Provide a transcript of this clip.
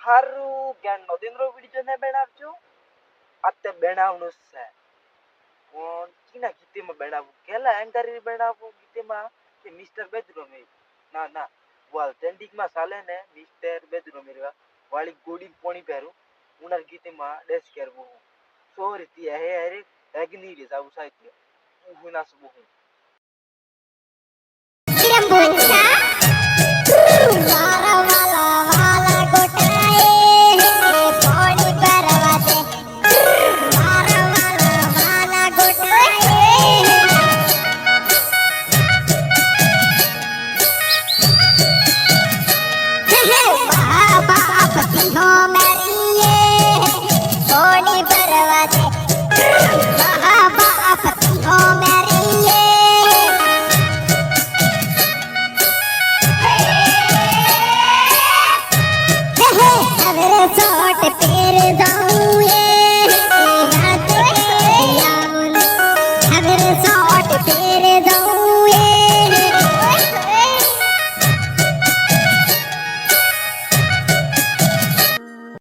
હારું જ્ઞાનનો દિનરો વિડિયો ને બનાવજો આતે બનાવનું છે કોણ કીના ગીતેમાં બનાવું કેલા એંગરી બનાવું ગીતેમાં કે મિસ્ટર બેડરૂમ ના ના વાલ ટ્રેન્ડિંગમાં ચાલે ને મિસ્ટર બેડરૂમ વાળી ગોડી પોણી પહેરું ઉનાર ગીતેમાં ડેસ કરવું સોરી તી હે અરે અગ્નિ રે જાવ સાહિત્ય હું નાસ બહુ Have it